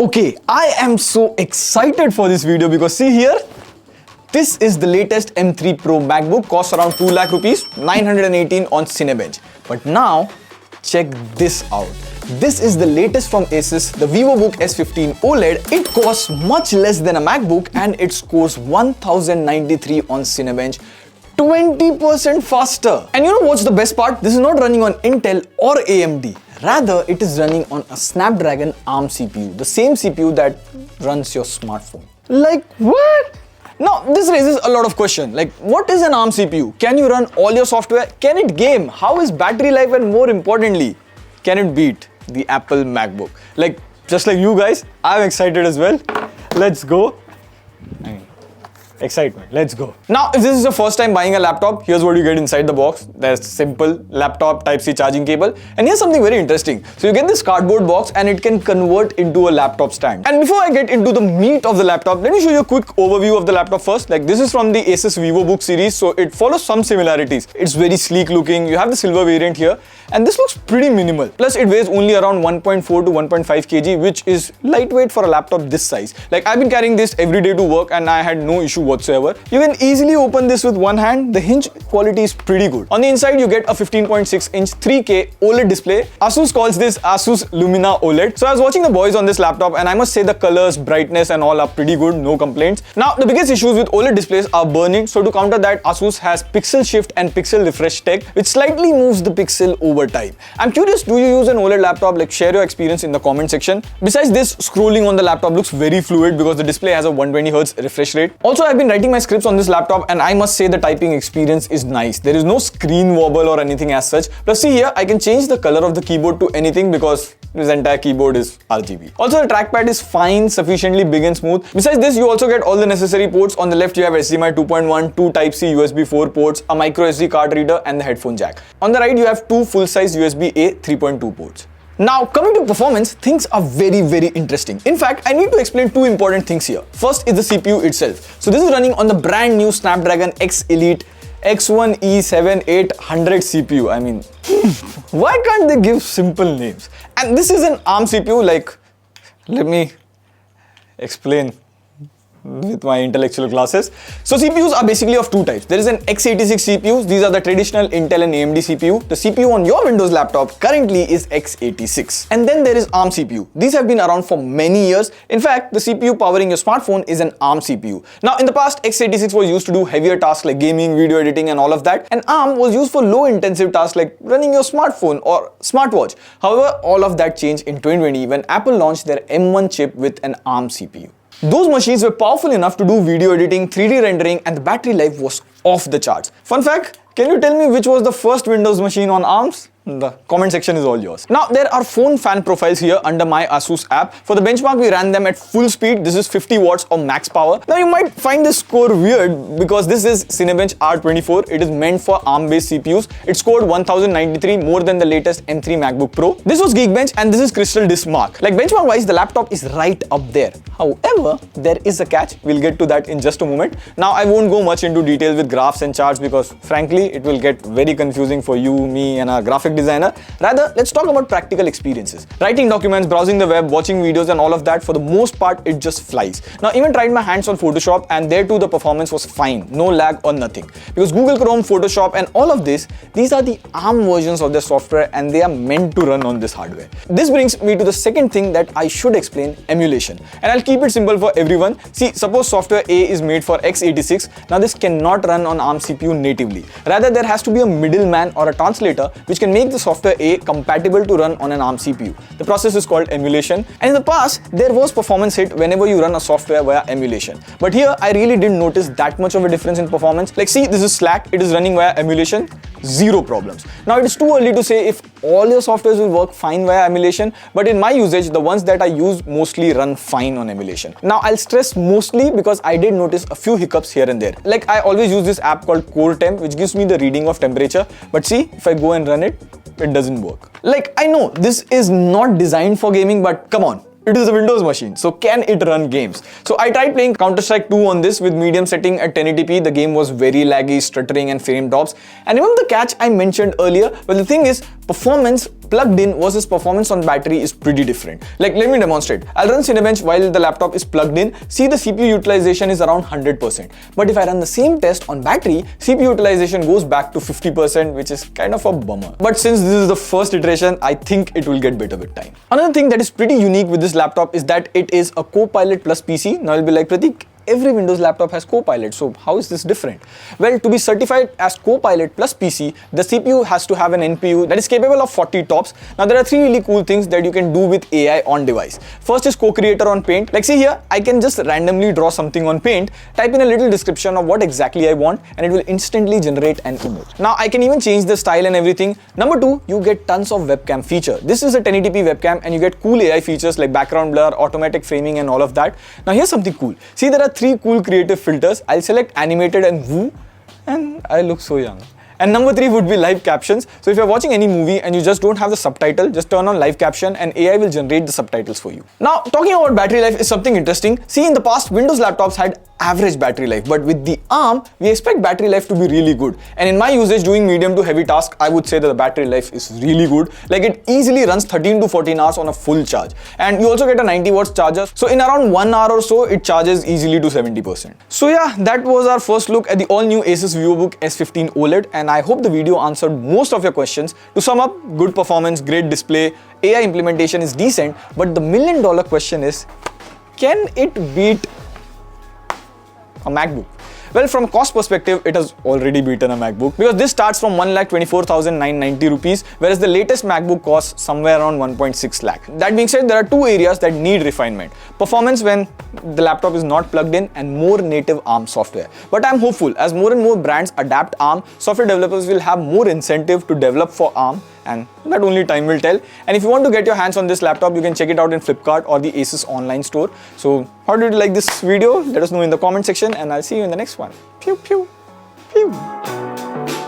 Okay, I am so excited for this video because see here, this is the latest M3 Pro MacBook, costs around 2 lakh rupees, 918 on Cinebench. But now, check this out. This is the latest from Asus, the VivoBook S15 OLED. It costs much less than a MacBook and it scores 1093 on Cinebench, 20% faster. And you know what's the best part? This is not running on Intel or AMD. Rather, it is running on a Snapdragon ARM CPU, the same CPU that runs your smartphone. Like what? Now, this raises a lot of questions. Like, what is an ARM CPU? Can you run all your software? Can it game? How is battery life? And more importantly, can it beat the Apple MacBook? Like, just like you guys, I'm excited as well. Let's go. Excitement, let's go. Now, if this is your first time buying a laptop, here's what you get inside the box. There's simple laptop Type-C charging cable. And here's something very interesting. So you get this cardboard box and it can convert into a laptop stand. And before I get into the meat of the laptop, let me show you a quick overview of the laptop first. Like, this is from the Asus VivoBook series, so it follows some similarities. It's very sleek looking. You have the silver variant here. And this looks pretty minimal. Plus, it weighs only around 1.4 to 1.5 kg, which is lightweight for a laptop this size. Like, I've been carrying this every day to work and I had no issue whatsoever. You can easily open this with one hand. The hinge quality is pretty good. On the inside, you get a 15.6-inch 3K OLED display. Asus calls this Asus Lumina OLED. So I was watching the boys on this laptop and I must say the colors, brightness and all are pretty good, no complaints. Now, the biggest issues with OLED displays are burning. So to counter that, Asus has pixel shift and pixel refresh tech, which slightly moves the pixel over time. I'm curious, do you use an OLED laptop? Like, share your experience in the comment section. Besides this, scrolling on the laptop looks very fluid because the display has a 120Hz refresh rate. Also, I've been writing my scripts on this laptop and I must say the typing experience is nice. There is no screen wobble or anything as such. Plus, see here, I can change the color of the keyboard to anything because this entire keyboard is RGB. Also, the trackpad is fine, sufficiently big and smooth. Besides this, you also get all the necessary ports. On the left, you have HDMI 2.1, 2 Type-C USB 4 ports, a micro SD card reader and the headphone jack. On the right, you have 2 full-size USB-A 3.2 ports. Now, coming to performance, things are very interesting. In fact, I need to explain 2 important things here. First is the CPU itself. So this is running on the brand new Snapdragon X Elite X1E7800 CPU. I mean, why can't they give simple names? And this is an ARM CPU, like, let me explain with my intellectual classes. So CPUs are basically of 2 types. There is an x86 CPUs. These are the traditional Intel and AMD CPU. The CPU on your Windows laptop currently is x86. And then there is ARM CPU. These have been around for many years. In fact, the CPU powering your smartphone is an ARM CPU. Now, in the past, x86 was used to do heavier tasks like gaming, video editing and all of that. And ARM was used for low intensive tasks like running your smartphone or smartwatch. However, all of that changed in 2020 when Apple launched their M1 chip with an ARM CPU. Those machines were powerful enough to do video editing, 3D rendering, and the battery life was off the charts. Fun fact, can you tell me which was the first Windows machine on ARMs? The comment section is all yours. Now, there are phone fan profiles here under my Asus app. For the benchmark, we ran them at full speed. This is 50 watts of max power. Now, you might find this score weird because this is Cinebench R24. It is meant for ARM-based CPUs. It scored 1093, more than the latest M3 MacBook Pro. This was Geekbench and this is Crystal Disk Mark. Like, benchmark-wise, the laptop is right up there. However, there is a catch. We'll get to that in just a moment. Now, I won't go much into detail with graphs and charts because, frankly, it will get very confusing for you, me, and our graphic designer. Rather, let's talk about practical experiences. Writing documents, browsing the web, watching videos and all of that, for the most part, it just flies. Now, even tried my hands on Photoshop and there too the performance was fine. No lag or nothing. Because Google Chrome, Photoshop and all of this, these are the ARM versions of their software and they are meant to run on this hardware. This brings me to the second thing that I should explain, emulation. And I'll keep it simple for everyone. See, suppose software A is made for x86. Now, this cannot run on ARM CPU natively. Rather, there has to be a middleman or a translator which can make the software A compatible to run on an ARM CPU. The process is called emulation. And in the past, there was performance hit whenever you run a software via emulation. But here, I really didn't notice that much of a difference in performance. Like, see, this is Slack. It is running via emulation. Zero problems. Now, it is too early to say if all your softwares will work fine via emulation, but in my usage, the ones that I use mostly run fine on emulation. Now, I'll stress mostly because I did notice a few hiccups here and there. Like, I always use this app called Core Temp, which gives me the reading of temperature. But see, if I go and run it, it doesn't work. Like, I know this is not designed for gaming, but come on. It is a Windows machine, so can it run games? So I tried playing Counter-Strike 2 on this with medium setting at 1080p. The game was very laggy, stuttering and frame drops. And remember the catch I mentioned earlier? Well, the thing is, performance plugged in versus performance on battery is pretty different. Like, let me demonstrate. I'll run Cinebench while the laptop is plugged in. See, the CPU utilization is around 100%. But if I run the same test on battery, CPU utilization goes back to 50%, which is kind of a bummer. But since this is the first iteration, I think it will get better with time. Another thing that is pretty unique with this laptop is that it is a Copilot plus PC. Now you'll be like, Pratik, every Windows laptop has Copilot, so how is this different? Well, to be certified as Copilot plus PC, the CPU has to have an NPU that is capable of 40 TOPS. Now, there are three really cool things that you can do with AI on device. First is co-creator on Paint. Like, see here, I can just randomly draw something on Paint, type in a little description of what exactly I want, and it will instantly generate an image. Now, I can even change the style and everything. Number two, you get tons of webcam feature. This is a 1080p webcam, and you get cool AI features like background blur, automatic framing, and all of that. Now, here's something cool. See, there are three cool creative filters. I'll select animated and woo, and I look so young. And number three would be live captions. So if you're watching any movie and you just don't have the subtitle, just turn on live caption and AI will generate the subtitles for you. Now, talking about battery life is something interesting. See, in the past, Windows laptops had average battery life, but with the ARM, we expect battery life to be really good. And in my usage doing medium to heavy tasks, I would say that the battery life is really good. Like, it easily runs 13 to 14 hours on a full charge. And you also get a 90 watts charger. So in around 1 hour or so, it charges easily to 70%. So yeah, that was our first look at the all new Asus VivoBook S15 OLED. And I hope the video answered most of your questions. To sum up, good performance, great display, AI implementation is decent, but the $1,000,000 question is, can it beat a MacBook? Well, from a cost perspective, it has already beaten a MacBook because this starts from 1,24,990 rupees, whereas the latest MacBook costs somewhere around 1.6 lakh. That being said, there are two areas that need refinement. Performance when the laptop is not plugged in, and more native ARM software. But I'm hopeful, as more and more brands adapt ARM, software developers will have more incentive to develop for ARM, and that only time will tell. And if you want to get your hands on this laptop, you can check it out in Flipkart or the Asus online store. So how did you like this video? Let us know in the comment section, and I'll see you in the next one. Pew, pew, pew.